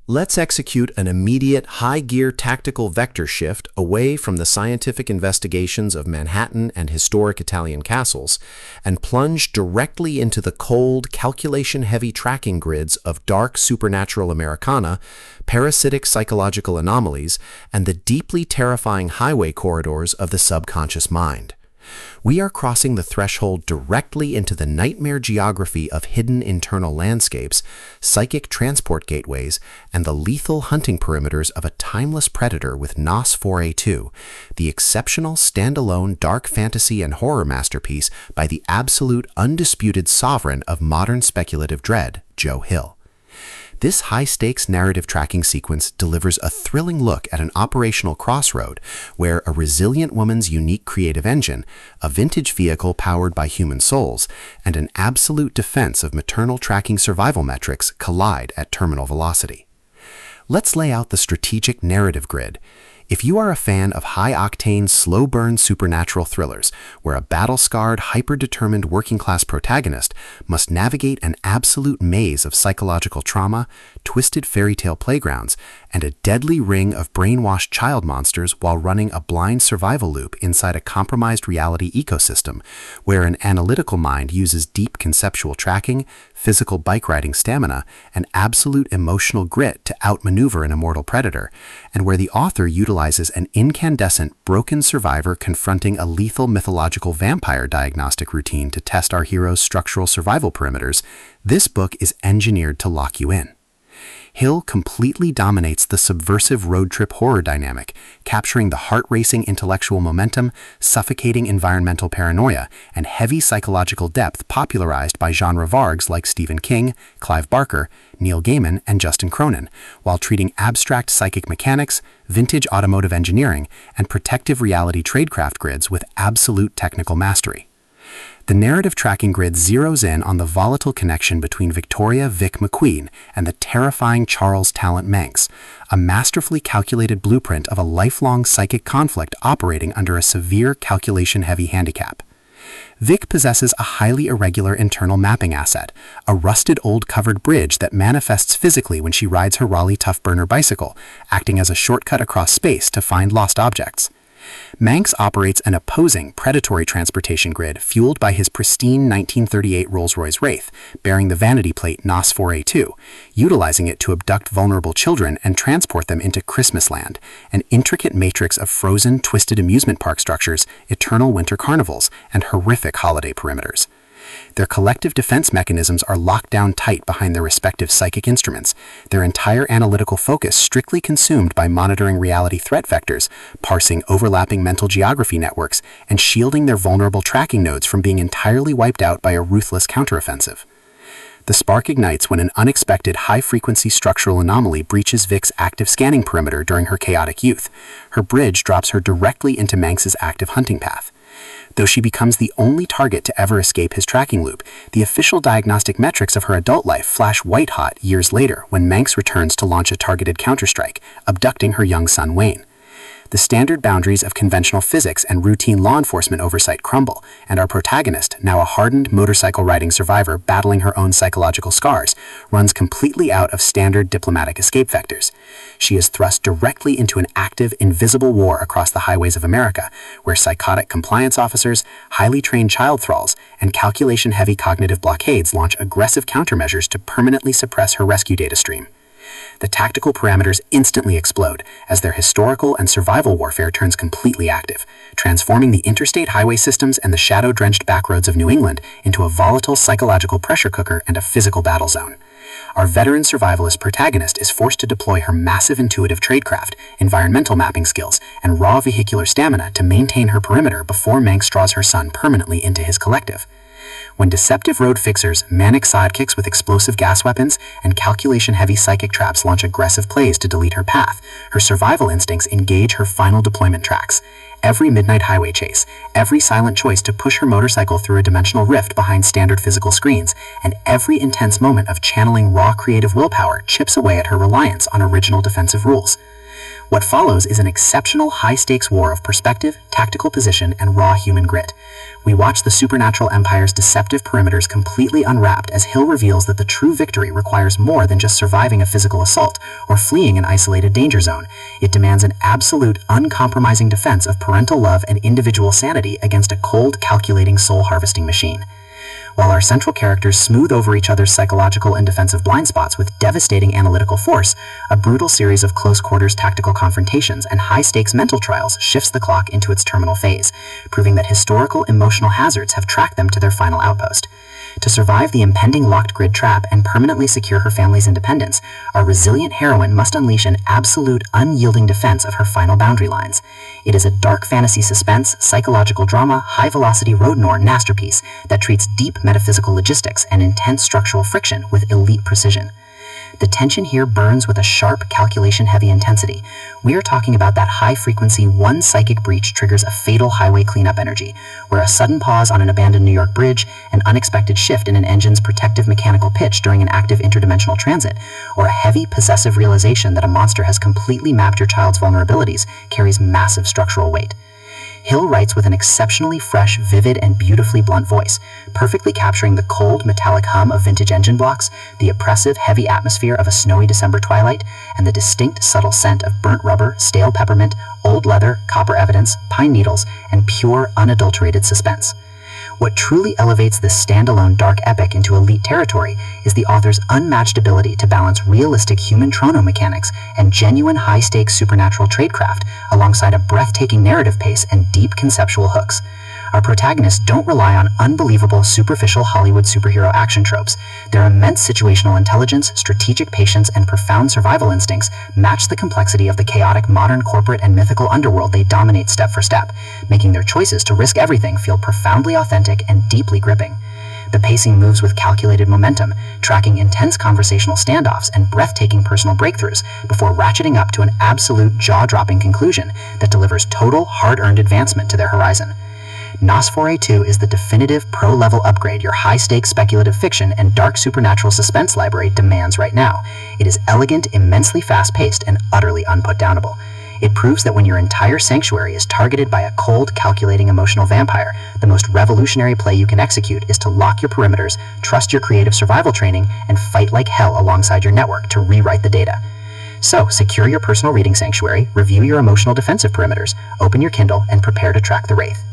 Let's execute an immediate high-gear tactical vector shift away from the scientific investigations of Manhattan and historic Italian castles and plunge directly into the cold, calculation-heavy tracking grids of dark supernatural Americana, parasitic psychological anomalies, and the deeply terrifying highway corridors of the subconscious mind. We are crossing the threshold directly into the nightmare geography of hidden internal landscapes, psychic transport gateways, and the lethal hunting perimeters of a timeless predator with Nos 4A2, the exceptional standalone dark fantasy and horror masterpiece by the absolute undisputed sovereign of modern speculative dread, Joe Hill. This high-stakes narrative tracking sequence delivers a thrilling look at an operational crossroad where a resilient woman's unique creative engine, a vintage vehicle powered by human souls, and an absolute defense of maternal tracking survival metrics collide at terminal velocity. Let's lay out the strategic narrative grid. If you are a fan of high-octane, slow-burn supernatural thrillers, where a battle-scarred, hyper-determined working-class protagonist must navigate an absolute maze of psychological trauma, twisted fairy tale playgrounds, and a deadly ring of brainwashed child monsters while running a blind survival loop inside a compromised reality ecosystem, where an analytical mind uses deep conceptual tracking, physical bike-riding stamina, and absolute emotional grit to outmaneuver an immortal predator, and where the author utilizes an incandescent, broken survivor confronting a lethal mythological vampire diagnostic routine to test our hero's structural survival perimeters, this book is engineered to lock you in. Hill completely dominates the subversive road trip horror dynamic, capturing the heart-racing intellectual momentum, suffocating environmental paranoia, and heavy psychological depth popularized by genre vargs like Stephen King, Clive Barker, Neil Gaiman, and Justin Cronin, while treating abstract psychic mechanics, vintage automotive engineering, and protective reality tradecraft grids with absolute technical mastery. The narrative tracking grid zeroes in on the volatile connection between Victoria Vic McQueen and the terrifying Charles Talent Manx, a masterfully calculated blueprint of a lifelong psychic conflict operating under a severe calculation-heavy handicap. Vic possesses a highly irregular internal mapping asset, a rusted old covered bridge that manifests physically when she rides her Raleigh Tough Burner bicycle, acting as a shortcut across space to find lost objects. Manx operates an opposing, predatory transportation grid fueled by his pristine 1938 Rolls-Royce Wraith, bearing the vanity plate Nos 4A2, utilizing it to abduct vulnerable children and transport them into Christmasland, an intricate matrix of frozen, twisted amusement park structures, eternal winter carnivals, and horrific holiday perimeters. Their collective defense mechanisms are locked down tight behind their respective psychic instruments, their entire analytical focus strictly consumed by monitoring reality threat vectors, parsing overlapping mental geography networks, and shielding their vulnerable tracking nodes from being entirely wiped out by a ruthless counteroffensive. The spark ignites when an unexpected high-frequency structural anomaly breaches Vic's active scanning perimeter during her chaotic youth. Her bridge drops her directly into Manx's active hunting path. Though she becomes the only target to ever escape his tracking loop, the official diagnostic metrics of her adult life flash white-hot years later when Manx returns to launch a targeted counterstrike, abducting her young son Wayne. The standard boundaries of conventional physics and routine law enforcement oversight crumble, and our protagonist, now a hardened motorcycle-riding survivor battling her own psychological scars, runs completely out of standard diplomatic escape vectors. She is thrust directly into an active, invisible war across the highways of America, where psychotic compliance officers, highly trained child thralls, and calculation-heavy cognitive blockades launch aggressive countermeasures to permanently suppress her rescue data stream. The tactical parameters instantly explode as their historical and survival warfare turns completely active, transforming the interstate highway systems and the shadow-drenched backroads of New England into a volatile psychological pressure cooker and a physical battle zone. Our veteran survivalist protagonist is forced to deploy her massive intuitive tradecraft, environmental mapping skills, and raw vehicular stamina to maintain her perimeter before Manx draws her son permanently into his collective. When deceptive road fixers, manic sidekicks with explosive gas weapons, and calculation-heavy psychic traps launch aggressive plays to delete her path, her survival instincts engage her final deployment tracks. Every midnight highway chase, every silent choice to push her motorcycle through a dimensional rift behind standard physical screens, and every intense moment of channeling raw creative willpower chips away at her reliance on original defensive rules. What follows is an exceptional high-stakes war of perspective, tactical position, and raw human grit. We watch the supernatural empire's deceptive perimeters completely unwrapped as Hill reveals that the true victory requires more than just surviving a physical assault or fleeing an isolated danger zone. It demands an absolute, uncompromising defense of parental love and individual sanity against a cold, calculating, soul-harvesting machine. While our central characters smooth over each other's psychological and defensive blind spots with devastating analytical force, a brutal series of close-quarters tactical confrontations and high-stakes mental trials shifts the clock into its terminal phase, proving that historical emotional hazards have tracked them to their final outpost. To survive the impending locked grid trap and permanently secure her family's independence, our resilient heroine must unleash an absolute, unyielding defense of her final boundary lines. It is a dark fantasy suspense, psychological drama, high-velocity road noir masterpiece that treats deep metaphysical logistics and intense structural friction with elite precision. The tension here burns with a sharp, calculation-heavy intensity. We are talking about that high-frequency, one psychic breach triggers a fatal highway cleanup energy, where a sudden pause on an abandoned New York bridge, an unexpected shift in an engine's protective mechanical pitch during an active interdimensional transit, or a heavy, possessive realization that a monster has completely mapped your child's vulnerabilities carries massive structural weight. Hill writes with an exceptionally fresh, vivid, and beautifully blunt voice, perfectly capturing the cold, metallic hum of vintage engine blocks, the oppressive, heavy atmosphere of a snowy December twilight, and the distinct, subtle scent of burnt rubber, stale peppermint, old leather, copper evidence, pine needles, and pure, unadulterated suspense. What truly elevates this standalone dark epic into elite territory is the author's unmatched ability to balance realistic human chronomechanics and genuine high-stakes supernatural tradecraft alongside a breathtaking narrative pace and deep conceptual hooks. Our protagonists don't rely on unbelievable, superficial Hollywood superhero action tropes. Their immense situational intelligence, strategic patience, and profound survival instincts match the complexity of the chaotic modern corporate and mythical underworld they dominate step for step, making their choices to risk everything feel profoundly authentic and deeply gripping. The pacing moves with calculated momentum, tracking intense conversational standoffs and breathtaking personal breakthroughs before ratcheting up to an absolute jaw-dropping conclusion that delivers total, hard-earned advancement to their horizon. Nosfore 2 is the definitive pro-level upgrade your high-stakes speculative fiction and dark supernatural suspense library demands right now. It is elegant, immensely fast-paced, and utterly unputdownable. It proves that when your entire sanctuary is targeted by a cold, calculating emotional vampire, the most revolutionary play you can execute is to lock your perimeters, trust your creative survival training, and fight like hell alongside your network to rewrite the data. So, secure your personal reading sanctuary, review your emotional defensive perimeters, open your Kindle, and prepare to track the Wraith.